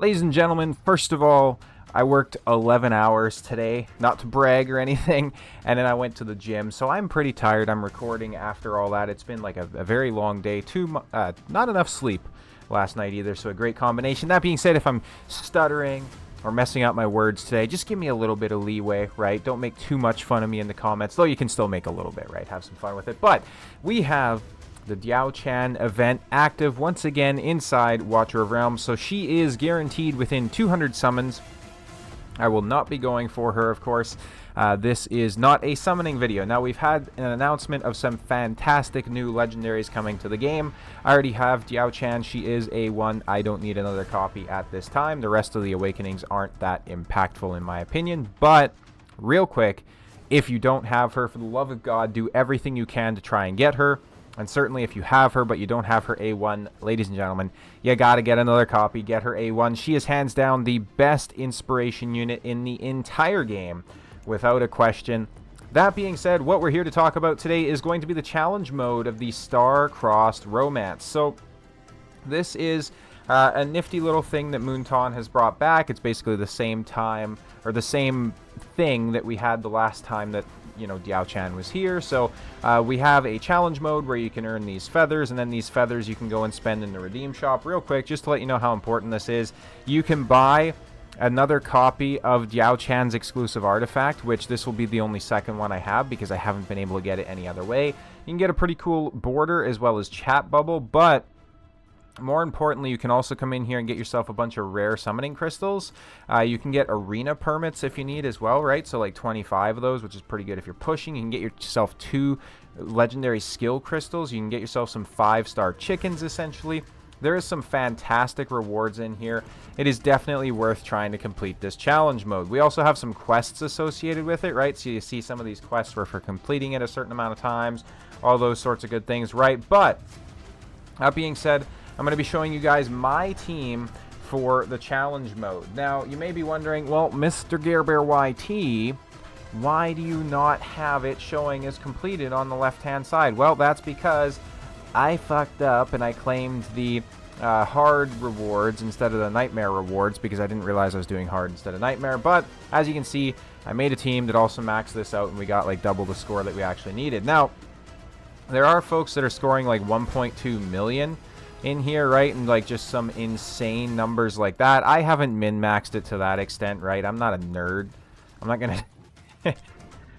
Ladies and gentlemen, first of all, I worked 11 hours today, not to brag or anything, and then I went to the gym, so I'm pretty tired. I'm recording after all that. It's been like a very long day, not enough sleep last night either, so a great combination. That being said, if I'm stuttering or messing up my words today, just give me a little bit of leeway, right? Don't make too much fun of me in the comments, though you can still make a little bit, right? Have some fun with it. But we have the Diao Chan event active once again inside Watcher of Realms, so she is guaranteed within 200 summons. I will not be going for her, of course. This is not a summoning video. Now, we've had an announcement of some fantastic new legendaries coming to the game. I already have Diao Chan. She is A1. I don't need another copy at this time. The rest of the awakenings aren't that impactful in my opinion. But, real quick, if you don't have her, for the love of God, do everything you can to try and get her. And certainly if you have her, but you don't have her A1, ladies and gentlemen, you gotta get another copy. Get her A1. She is hands down the best inspiration unit in the entire game, without a question. That being said, what we're here to talk about today is going to be the challenge mode of the Star-Crossed Romance. So, this is a nifty little thing that Moonton has brought back. It's basically the same time, or the same thing that we had the last time that Diao Chan was here. So we have a challenge mode where you can earn these feathers, and then these feathers you can go and spend in the redeem shop. Real quick, just to let you know how important this is, you can buy another copy of Diao Chan's exclusive artifact, which this will be the only second one I have because I haven't been able to get it any other way. You can get a pretty cool border as well as chat bubble, but more importantly, you can also come in here and get yourself a bunch of rare summoning crystals. You can get arena permits if you need as well, right? So like 25 of those, which is pretty good if you're pushing. You can get yourself 2 legendary skill crystals. You can get yourself some 5-star chickens, essentially. There is some fantastic rewards in here. It is definitely worth trying to complete this challenge mode. We also have some quests associated with it, right? So you see some of these quests were for completing it a certain amount of times, all those sorts of good things, right? But that being said, I'm going to be showing you guys my team for the challenge mode. Now, you may be wondering, well, Mr. Gearbear YT, why do you not have it showing as completed on the left-hand side? Well, that's because I fucked up and I claimed the hard rewards instead of the nightmare rewards because I didn't realize I was doing hard instead of nightmare. But, as you can see, I made a team that also maxed this out and we got like double the score that we actually needed. Now, there are folks that are scoring like 1.2 million in here, right? And like just some insane numbers like that. I haven't min-maxed it to that extent, right? I'm not a nerd. I'm not gonna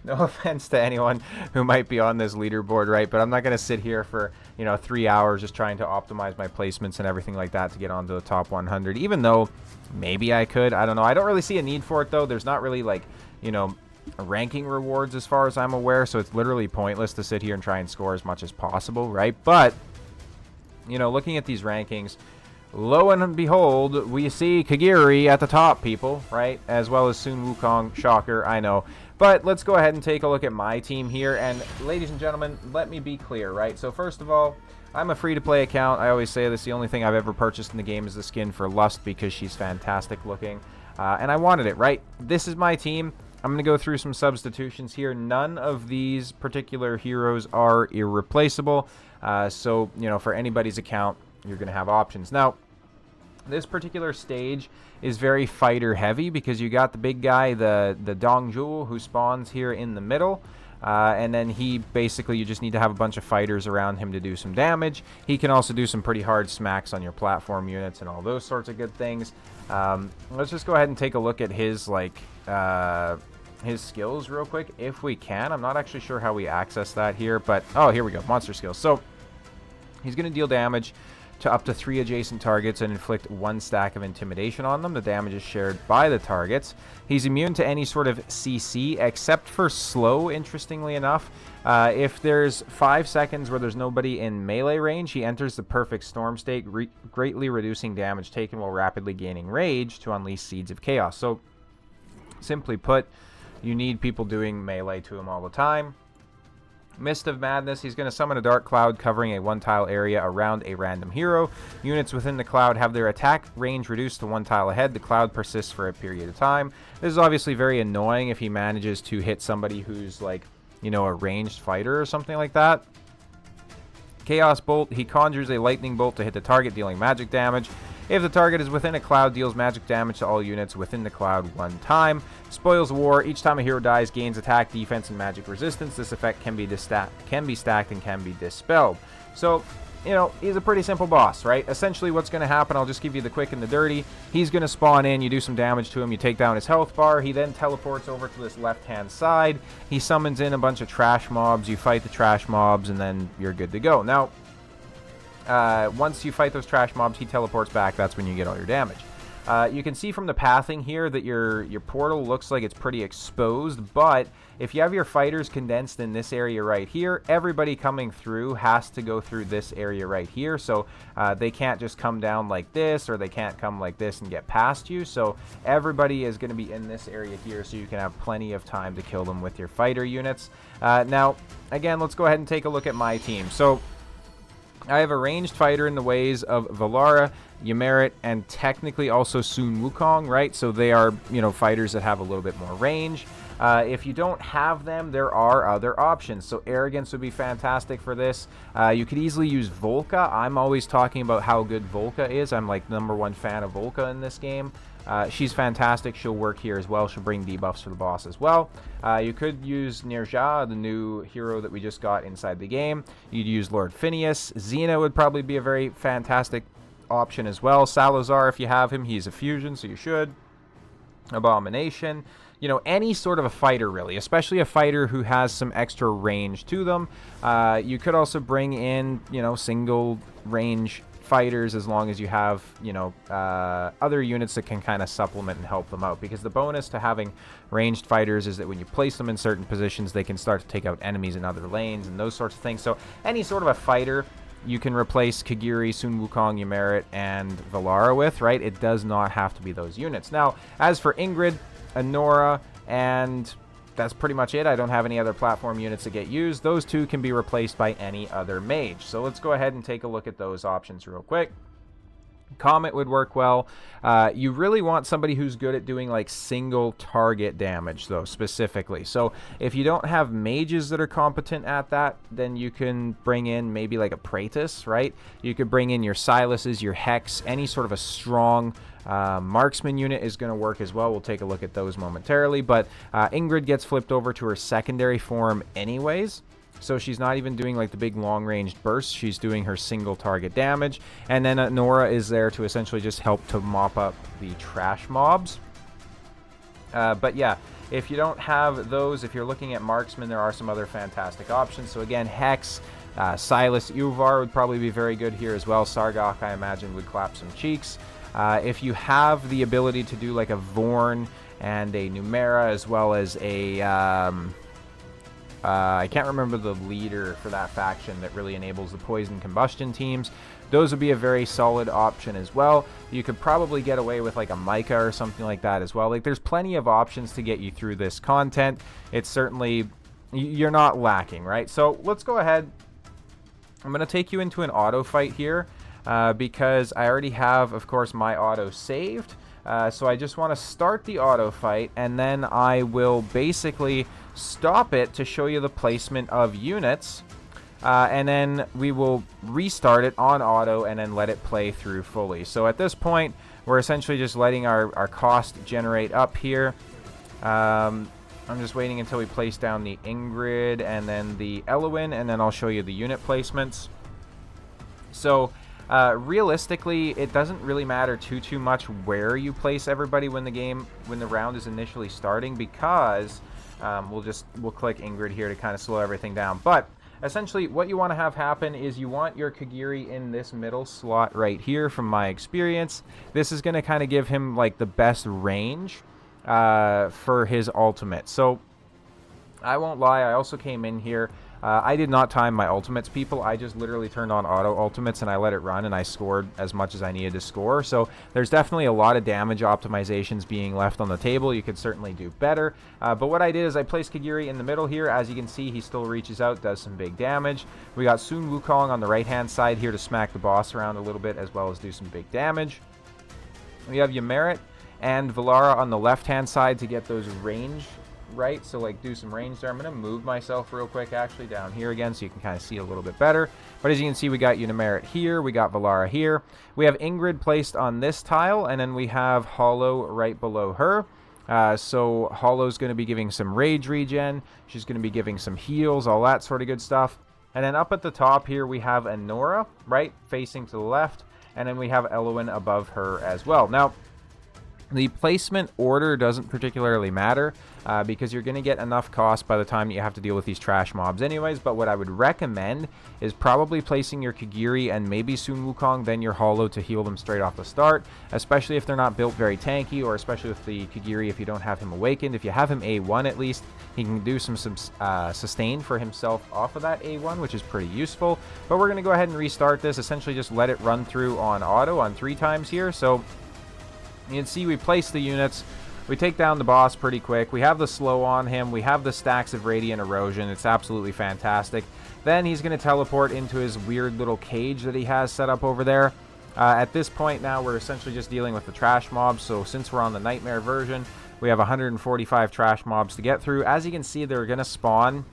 no offense to anyone who might be on this leaderboard, right? But I'm not gonna sit here for 3 hours just trying to optimize my placements and everything like that to get onto the top 100, even though maybe I could. I don't know. I don't really see a need for it though. There's not really like ranking rewards as far as I'm aware, so it's literally pointless to sit here and try and score as much as possible, right? But looking at these rankings, lo and behold, we see Kagiri at the top, people, right? As well as Sun Wukong. Shocker, I know. But let's go ahead and take a look at my team here. And ladies and gentlemen, let me be clear, right? So first of all, I'm a free-to-play account. I always say this, the only thing I've ever purchased in the game is the skin for Lust because she's fantastic looking. And I wanted it, right? This is my team. I'm going to go through some substitutions here. None of these particular heroes are irreplaceable. So, for anybody's account, you're going to have options. Now, this particular stage is very fighter heavy because you got the big guy, the Dongjul, who spawns here in the middle. And then he basically, you just need to have a bunch of fighters around him to do some damage. He can also do some pretty hard smacks on your platform units and all those sorts of good things. Let's just go ahead and take a look at his, his skills real quick, if we can. I'm not actually sure how we access that here, but, oh, here we go, monster skills. So, he's going to deal damage to up to 3 adjacent targets and inflict 1 stack of intimidation on them. The damage is shared by the targets. He's immune to any sort of CC, except for slow, interestingly enough. If there's 5 seconds where there's nobody in melee range, he enters the perfect storm state, greatly reducing damage taken while rapidly gaining rage to unleash Seeds of Chaos. So, simply put, you need people doing melee to him all the time. Mist of Madness, he's going to summon a dark cloud covering a 1-tile area around a random hero. Units within the cloud have their attack range reduced to 1 tile ahead. The cloud persists for a period of time. This is obviously very annoying if he manages to hit somebody who's like, a ranged fighter or something like that. Chaos Bolt, he conjures a lightning bolt to hit the target, dealing magic damage. If the target is within a cloud, deals magic damage to all units within the cloud 1 time. Spoils of War. Each time a hero dies, gains attack, defense, and magic resistance. This effect can be stacked and can be dispelled. So, you know, he's a pretty simple boss, right? Essentially what's going to happen, I'll just give you the quick and the dirty. He's going to spawn in, you do some damage to him, you take down his health bar. He then teleports over to this left-hand side. He summons in a bunch of trash mobs. You fight the trash mobs, and then you're good to go. Now, once you fight those trash mobs, he teleports back. That's when you get all your damage. You can see from the pathing here that your portal looks like it's pretty exposed, but if you have your fighters condensed in this area right here, everybody coming through has to go through this area right here. So they can't just come down like this, or they can't come like this and get past you. So everybody is going to be in this area here, so you can have plenty of time to kill them with your fighter units. Now, again, let's go ahead and take a look at my team. So I have a ranged fighter in the ways of Valara, Ymeric, and technically also Sun Wukong, right? So they are, you know, fighters that have a little bit more range. If you don't have them, there are other options. So Arrogance would be fantastic for this. You could easily use Volca. I'm always talking about how good Volca is. I'm like #1 fan of Volca in this game. She's fantastic. She'll work here as well. She'll bring debuffs for the boss as well. You could use Nirja, the new hero that we just got inside the game. You'd use Lord Phineas. Xena would probably be a very fantastic option as well. Salazar, if you have him, he's a fusion, so you should. Abomination. You know, any sort of a fighter, really, especially a fighter who has some extra range to them. You could also bring in, you know, single range fighters, as long as you have, you know, other units that can kind of supplement and help them out, because the bonus to having ranged fighters is that when you place them in certain positions, they can start to take out enemies in other lanes and those sorts of things. So any sort of a fighter you can replace Kagiri, Sun Wukong, Ymeric, and Valara with, right? It does not have to be those units. Now, as for Ingrid, Anora, and that's pretty much it. I don't have any other platform units that get used. Those two can be replaced by any other mage. So let's go ahead and take a look at those options real quick. Comet would work well. You really want somebody who's good at doing like single target damage, though, specifically. So if you don't have mages that are competent at that, then you can bring in maybe like a Praetus, right? You could bring in your Silas's, your Hex, any sort of a strong marksman unit is going to work as well. We'll take a look at those momentarily. But Ingrid gets flipped over to her secondary form anyways. So she's not even doing like the big long-range bursts. She's doing her single target damage. And then Nora is there to essentially just help to mop up the trash mobs. But yeah, if you don't have those, if you're looking at marksman, there are some other fantastic options. So again, Hex, Silas, Uvar would probably be very good here as well. Sargok, I imagine, would clap some cheeks. If you have the ability to do like a Vorn and a Numera, as well as a... I can't remember the leader for that faction that really enables the poison combustion teams. Those would be a very solid option as well. You could probably get away with like a Micah or something like that as well. Like, there's plenty of options to get you through this content. It's certainly, you're not lacking, right? So let's go ahead. I'm going to take you into an auto fight here because I already have, of course, my auto saved. So I just want to start the auto fight, and then I will basically stop it to show you the placement of units, and then we will restart it on auto and then let it play through fully. So at this point, we're essentially just letting our cost generate up here. I'm just waiting until we place down the Ingrid and then the Elowin, and then I'll show you the unit placements. So realistically, it doesn't really matter too much where you place everybody when the round is initially starting, because we'll click Ingrid here to kind of slow everything down. But essentially, what you want to have happen is you want your Kagiri in this middle slot right here. From my experience, this is going to kind of give him like the best range for his ultimate. So I won't lie, I also came in here. I did not time my ultimates, people. I just literally turned on auto ultimates and I let it run, and I scored as much as I needed to score. So there's definitely a lot of damage optimizations being left on the table. You could certainly do better. But what I did is I placed Kagiri in the middle here. As you can see, he still reaches out, does some big damage. We got Sun Wukong on the right-hand side here to smack the boss around a little bit, as well as do some big damage. We have Ymeric and Valara on the left-hand side to get those range right? So like do some range there. I'm going to move myself real quick actually down here again so you can kind of see a little bit better. But as you can see, we got Unimerit here, we got Valara here. We have Ingrid placed on this tile, and then we have Hollow right below her. So Hollow's going to be giving some rage regen. She's going to be giving some heals, all that sort of good stuff. And then up at the top here, we have Anora, right, facing to the left. And then we have Elowen above her as well. Now, the placement order doesn't particularly matter because you're going to get enough cost by the time you have to deal with these trash mobs anyways. But what I would recommend is probably placing your Kagiri and maybe Sun Wukong, then your Hollow to heal them straight off the start, especially if they're not built very tanky, or especially with the Kagiri if you don't have him awakened. If you have him A1 at least, he can do some sustain for himself off of that A1, which is pretty useful. But we're going to go ahead and restart this, essentially just let it run through on auto on 3 times here. So you can see we place the units, we take down the boss pretty quick, we have the slow on him, we have the stacks of Radiant Erosion, it's absolutely fantastic. Then he's going to teleport into his weird little cage that he has set up over there. At this point now we're essentially just dealing with the trash mobs, so since we're on the Nightmare version, we have 145 trash mobs to get through. As you can see, they're going to spawn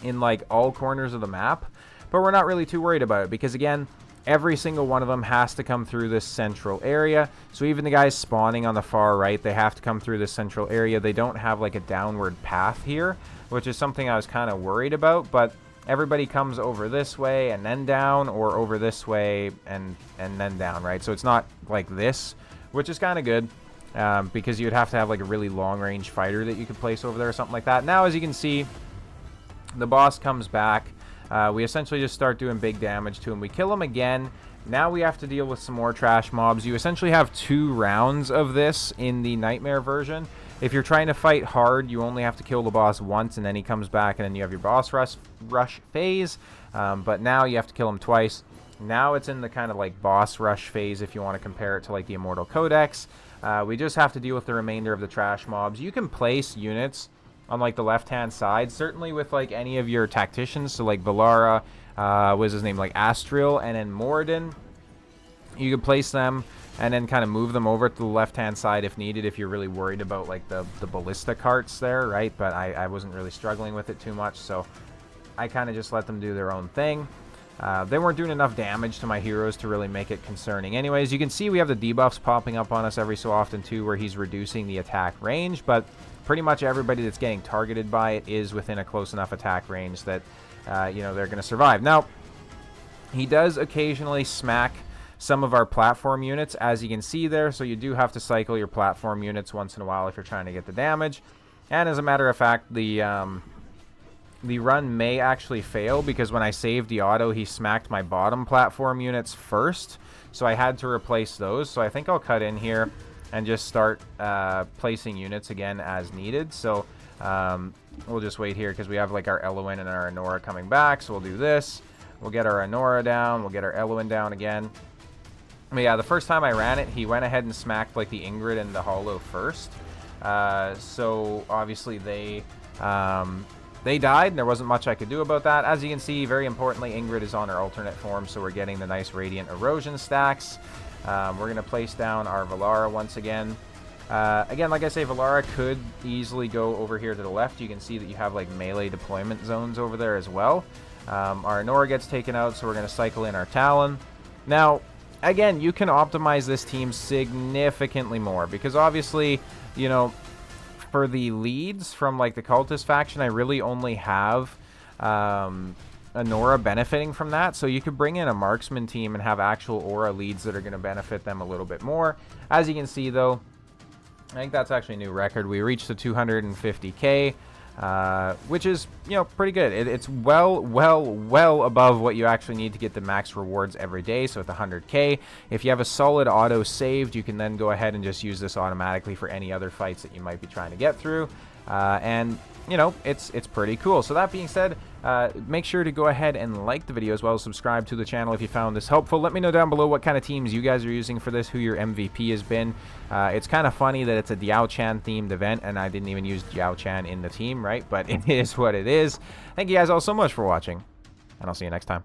in like all corners of the map, but we're not really too worried about it because again, every single one of them has to come through this central area. So even the guys spawning on the far right, they have to come through this central area. They don't have like a downward path here, which is something I was kind of worried about. But everybody comes over this way and then down, or over this way and then down, right? So it's not like this, which is kind of good because you'd have to have like a really long-range fighter that you could place over there or something like that. Now, as you can see, the boss comes back. We essentially just start doing big damage to him. We kill him again. Now we have to deal with some more trash mobs. You essentially have 2 rounds of this in the Nightmare version. If you're trying to fight hard, you only have to kill the boss once, and then he comes back, and then you have your boss rush phase. But now you have to kill him twice. Now it's in the kind of like boss rush phase if you want to compare it to like the Immortal Codex. We just have to deal with the remainder of the trash mobs. You can place units on like the left hand side, certainly with like any of your tacticians, so like Valara, what was his name, like Astriel, and then Moradin. You could place them and then kind of move them over to the left hand side if needed, if you're really worried about like the ballista carts there, right? But I wasn't really struggling with it too much, so I kind of just let them do their own thing. They weren't doing enough damage to my heroes to really make it concerning. Anyways, you can see we have the debuffs popping up on us every so often too, where he's reducing the attack range, but pretty much everybody that's getting targeted by it is within a close enough attack range that, you know, they're going to survive. Now, he does occasionally smack some of our platform units, as you can see there, so you do have to cycle your platform units once in a while if you're trying to get the damage. And as a matter of fact, the run may actually fail because when I saved the auto, he smacked my bottom platform units first, so I had to replace those. So I think I'll cut in here and just start placing units again as needed. So we'll just wait here because we have like our Elowen and our Anora coming back. So we'll do this. We'll get our Anora down. We'll get our Elowen down again. But yeah, the first time I ran it, he went ahead and smacked like the Ingrid and the Hollow first. So obviously they died, and there wasn't much I could do about that. As you can see, very importantly, Ingrid is on her alternate form, so we're getting the nice Radiant Erosion stacks. We're going to place down our Valara once again. Again, like I say, Valara could easily go over here to the left. You can see that you have like melee deployment zones over there as well. Our Anora gets taken out, so we're going to cycle in our Talon. Now, again, you can optimize this team significantly more because obviously, you know, for the leads from like the Cultist faction, I really only have Anora benefiting from that. So you could bring in a marksman team and have actual aura leads that are going to benefit them a little bit more. As you can see though, I think that's actually a new record. We reached the 250k, which is, you know, pretty good. It's well above what you actually need to get the max rewards every day. So at the 100k, if you have a solid auto saved, you can then go ahead and just use this automatically for any other fights that you might be trying to get through. And you know, it's pretty cool. So that being said, make sure to go ahead and like the video as well as subscribe to the channel if you found this helpful. Let me know down below what kind of teams you guys are using for this, who your MVP has been. It's kind of funny that it's a Diao Chan themed event and I didn't even use Diao Chan in the team, right? But it is what it is. Thank you guys all so much for watching, and I'll see you next time.